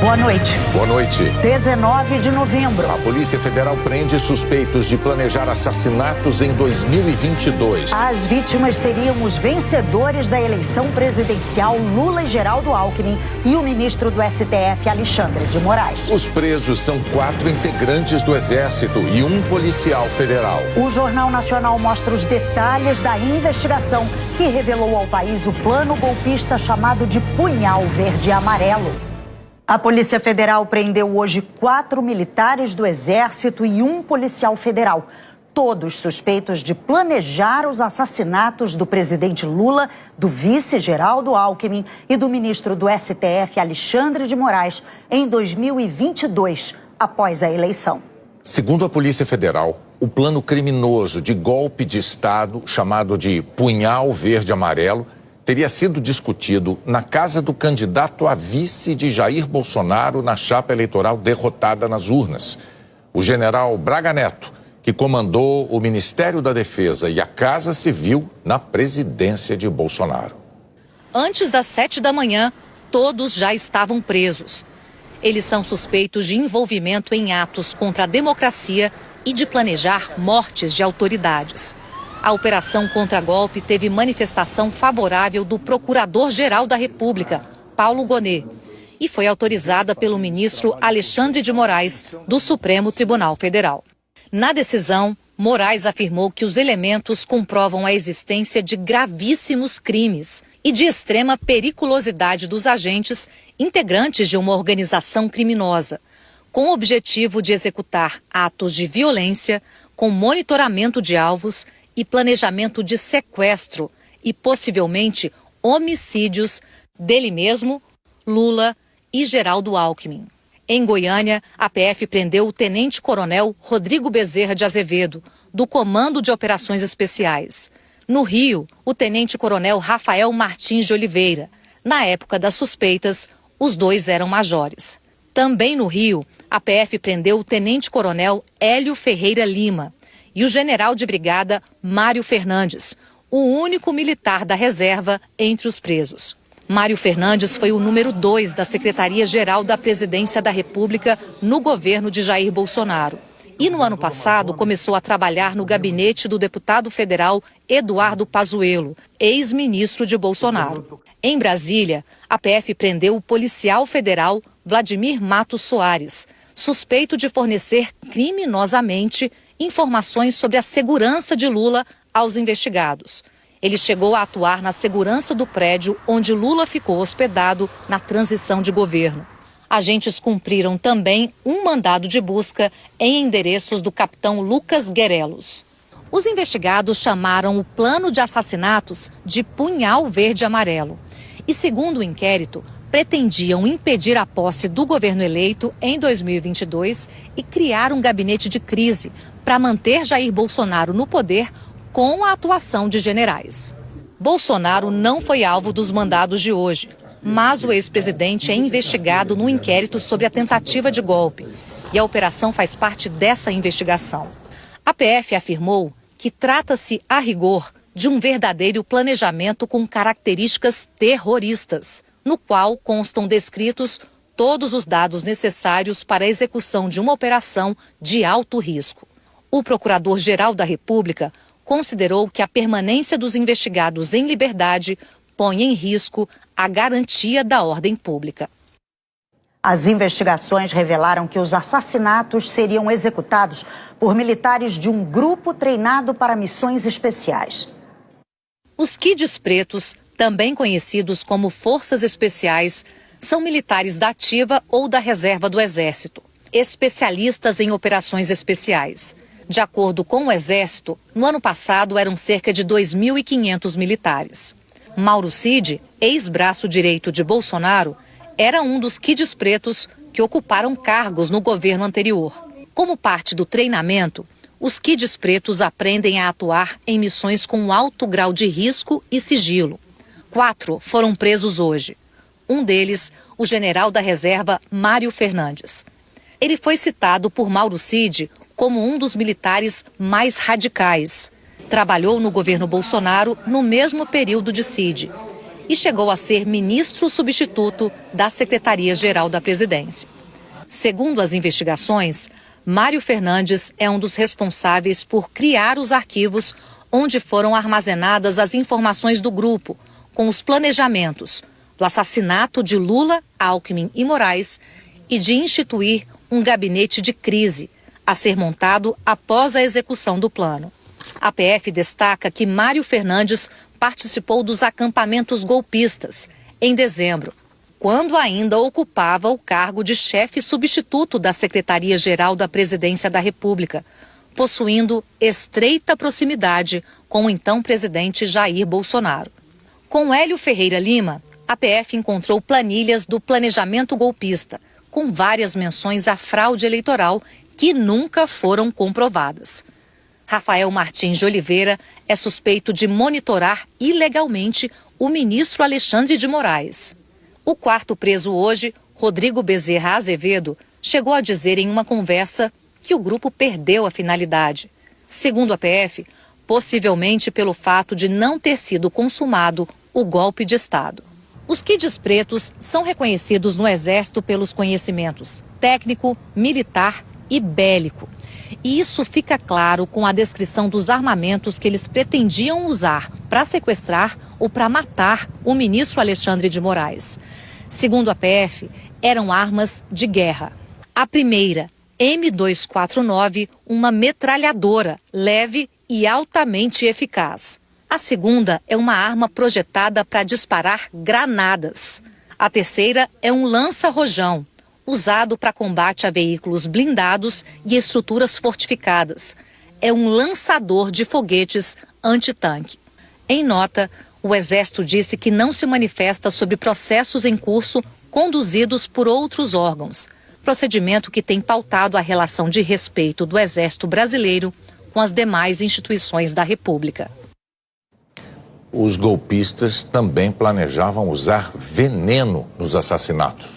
Boa noite. Boa noite. 19 de novembro. A Polícia Federal prende suspeitos de planejar assassinatos em 2022. As vítimas seriam os vencedores da eleição presidencial Lula e Geraldo Alckmin e o ministro do STF, Alexandre de Moraes. Os presos são 4 integrantes do Exército e um policial federal. O Jornal Nacional mostra os detalhes da investigação que revelou ao país o plano golpista chamado de Punhal Verde e Amarelo. A Polícia Federal prendeu hoje 4 militares do Exército e um policial federal, todos suspeitos de planejar os assassinatos do presidente Lula, do vice Geraldo Alckmin e do ministro do STF, Alexandre de Moraes, em 2022, após a eleição. Segundo a Polícia Federal, o plano criminoso de golpe de Estado, chamado de Punhal Verde e Amarelo, teria sido discutido na casa do candidato a vice de Jair Bolsonaro na chapa eleitoral derrotada nas urnas. O general Braga Neto, que comandou o Ministério da Defesa e a Casa Civil na presidência de Bolsonaro. Antes das 7 da manhã, todos já estavam presos. Eles são suspeitos de envolvimento em atos contra a democracia e de planejar mortes de autoridades. A operação contra golpe teve manifestação favorável do Procurador-Geral da República, Paulo Gonet, e foi autorizada pelo ministro Alexandre de Moraes, do Supremo Tribunal Federal. Na decisão, Moraes afirmou que os elementos comprovam a existência de gravíssimos crimes e de extrema periculosidade dos agentes integrantes de uma organização criminosa, com o objetivo de executar atos de violência, com monitoramento de alvos e planejamento de sequestro e, possivelmente, homicídios dele mesmo, Lula e Geraldo Alckmin. Em Goiânia, a PF prendeu o tenente-coronel Rodrigo Bezerra de Azevedo, do Comando de Operações Especiais. No Rio, o tenente-coronel Rafael Martins de Oliveira. Na época das suspeitas, os dois eram majores. Também no Rio, a PF prendeu o tenente-coronel Hélio Ferreira Lima e o general de brigada Mário Fernandes, o único militar da reserva entre os presos. Mário Fernandes foi o número 2 da Secretaria-Geral da Presidência da República no governo de Jair Bolsonaro. E no ano passado começou a trabalhar no gabinete do deputado federal Eduardo Pazuello, ex-ministro de Bolsonaro. Em Brasília, a PF prendeu o policial federal Vladimir Matos Soares, suspeito de fornecer criminosamente informações sobre a segurança de Lula aos investigados. Ele chegou a atuar na segurança do prédio onde Lula ficou hospedado na transição de governo. Agentes cumpriram também um mandado de busca em endereços do capitão Lucas Guerelos. Os investigados chamaram o plano de assassinatos de Punhal Verde e Amarelo. E, segundo o inquérito, pretendiam impedir a posse do governo eleito em 2022 e criar um gabinete de crise para manter Jair Bolsonaro no poder com a atuação de generais. Bolsonaro não foi alvo dos mandados de hoje, mas o ex-presidente é investigado no inquérito sobre a tentativa de golpe. E a operação faz parte dessa investigação. A PF afirmou que trata-se, a rigor, de um verdadeiro planejamento com características terroristas, no qual constam descritos todos os dados necessários para a execução de uma operação de alto risco. O Procurador-Geral da República considerou que a permanência dos investigados em liberdade põe em risco a garantia da ordem pública. As investigações revelaram que os assassinatos seriam executados por militares de um grupo treinado para missões especiais. Os Kids Pretos, também conhecidos como Forças Especiais, são militares da ativa ou da reserva do Exército, especialistas em operações especiais. De acordo com o Exército, no ano passado eram cerca de 2.500 militares. Mauro Cid, ex-braço direito de Bolsonaro, era um dos Kids Pretos que ocuparam cargos no governo anterior. Como parte do treinamento, os Kids Pretos aprendem a atuar em missões com alto grau de risco e sigilo. 4 foram presos hoje. Um deles, o general da reserva Mário Fernandes. Ele foi citado por Mauro Cid como um dos militares mais radicais. Trabalhou no governo Bolsonaro no mesmo período de Cid. e chegou a ser ministro substituto da Secretaria-Geral da Presidência. Segundo as investigações, Mário Fernandes é um dos responsáveis por criar os arquivos onde foram armazenadas as informações do grupo, com os planejamentos do assassinato de Lula, Alckmin e Moraes e de instituir um gabinete de crise a ser montado após a execução do plano. A PF destaca que Mário Fernandes participou dos acampamentos golpistas em dezembro, quando ainda ocupava o cargo de chefe substituto da Secretaria-Geral da Presidência da República, possuindo estreita proximidade com o então presidente Jair Bolsonaro. Com Hélio Ferreira Lima, a PF encontrou planilhas do planejamento golpista, com várias menções à fraude eleitoral que nunca foram comprovadas. Rafael Martins de Oliveira é suspeito de monitorar ilegalmente o ministro Alexandre de Moraes. O quarto preso hoje, Rodrigo Bezerra Azevedo, chegou a dizer em uma conversa que o grupo perdeu a finalidade. Segundo a PF, possivelmente pelo fato de não ter sido consumado o golpe de Estado. Os kids pretos são reconhecidos no Exército pelos conhecimentos técnico, militar e bélico. E isso fica claro com a descrição dos armamentos que eles pretendiam usar para sequestrar ou para matar o ministro Alexandre de Moraes. Segundo a PF, eram armas de guerra. A primeira, M249, uma metralhadora leve e altamente eficaz. A segunda é uma arma projetada para disparar granadas. A terceira é um lança-rojão, usado para combate a veículos blindados e estruturas fortificadas. É um lançador de foguetes antitanque. Em nota, o Exército disse que não se manifesta sobre processos em curso conduzidos por outros órgãos, procedimento que tem pautado a relação de respeito do Exército brasileiro com as demais instituições da República. Os golpistas também planejavam usar veneno nos assassinatos.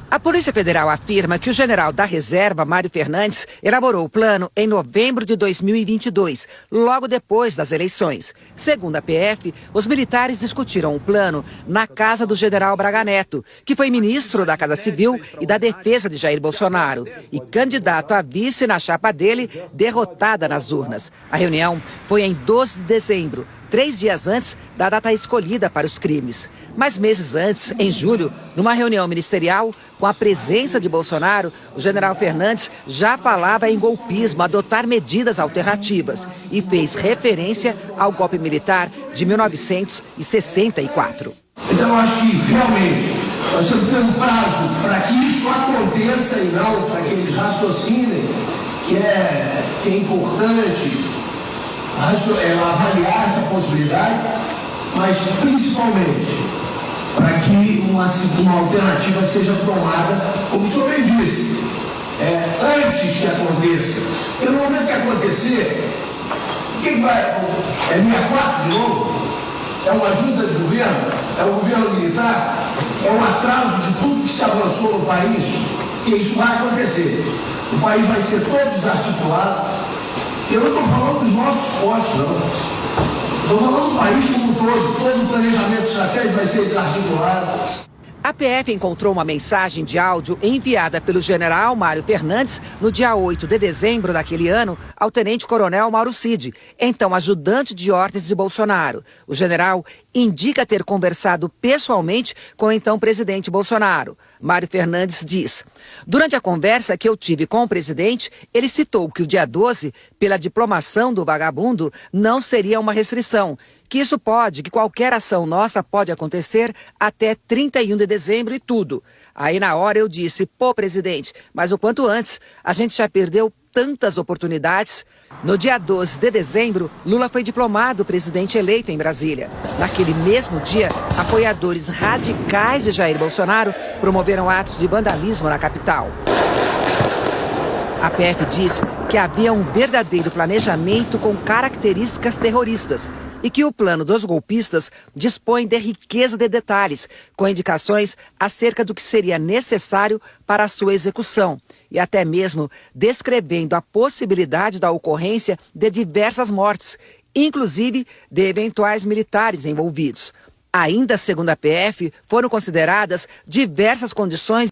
A Polícia Federal afirma que o general da Reserva, Mário Fernandes, elaborou o plano em novembro de 2022, logo depois das eleições. Segundo a PF, os militares discutiram o plano na casa do general Braga Neto, que foi ministro da Casa Civil e da Defesa de Jair Bolsonaro e candidato a vice na chapa dele, derrotada nas urnas. A reunião foi em 12 de dezembro. 3 dias antes da data escolhida para os crimes. Mas meses antes, em julho, numa reunião ministerial, com a presença de Bolsonaro, o general Fernandes já falava em golpismo, adotar medidas alternativas e fez referência ao golpe militar de 1964. Então, eu acho que, realmente, nós temos que ter um prazo para que isso aconteça e não para que eles raciocinem que é importante avaliar essa possibilidade, mas principalmente para que uma alternativa seja tomada, como o senhor bem disse, antes que aconteça. Porque no momento que acontecer, o que vai? É 64 de novo? É uma junta de governo? É um governo militar? É um atraso de tudo que se avançou no país? Que isso vai acontecer. O país vai ser todo desarticulado. Eu não estou falando dos nossos postos, não. Estou falando do país como um todo o planejamento estratégico vai ser desarticulado. A PF encontrou uma mensagem de áudio enviada pelo general Mário Fernandes no dia 8 de dezembro daquele ano ao tenente-coronel Mauro Cid, então ajudante de ordens de Bolsonaro. O general indica ter conversado pessoalmente com o então presidente Bolsonaro. Mário Fernandes diz: durante a conversa que eu tive com o presidente, ele citou que o dia 12, pela diplomação do vagabundo, não seria uma restrição. Que qualquer ação nossa pode acontecer até 31 de dezembro e tudo. Aí na hora eu disse: pô, presidente, mas o quanto antes, a gente já perdeu tantas oportunidades. No dia 12 de dezembro, Lula foi diplomado presidente eleito em Brasília. Naquele mesmo dia, apoiadores radicais de Jair Bolsonaro promoveram atos de vandalismo na capital. A PF diz que havia um verdadeiro planejamento com características terroristas e que o plano dos golpistas dispõe de riqueza de detalhes, com indicações acerca do que seria necessário para a sua execução, e até mesmo descrevendo a possibilidade da ocorrência de diversas mortes, inclusive de eventuais militares envolvidos. Ainda segundo a PF, foram consideradas diversas condições